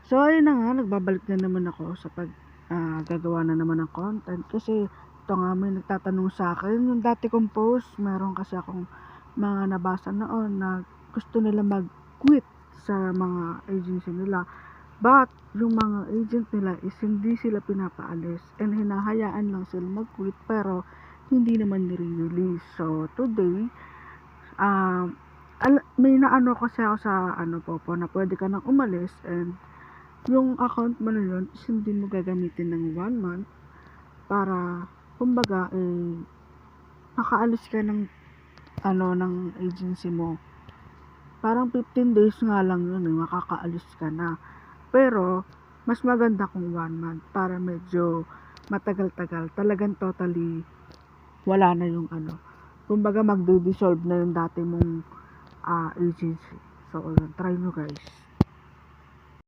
So ayun na nga, nagbabalik na naman ako sa gagawa na naman ng content kasi ito nga may nagtatanong sa akin yung dati kong post, meron kasi akong mga nabasa noon na gusto nila mag-quit sa mga agency nila. But yung mga agent nila is hindi sila pinapaalis and hinahayaan lang sila mag-quit pero hindi naman nire-release. So today, um, may naano kasi ako sa Popo na pwede ka nang umalis and yung account mo na yun is hindi mo gagamitin ng 1 month para kumbaga makaalis ka ng ng agency mo. Parang 15 days nga lang yun makakaalis ka na. Pero mas maganda kung 1 month para medyo matagal-tagal. Talagang totally wala na yung kumbaga magdi-dissolve na yung dati mong agency. So, try nyo guys.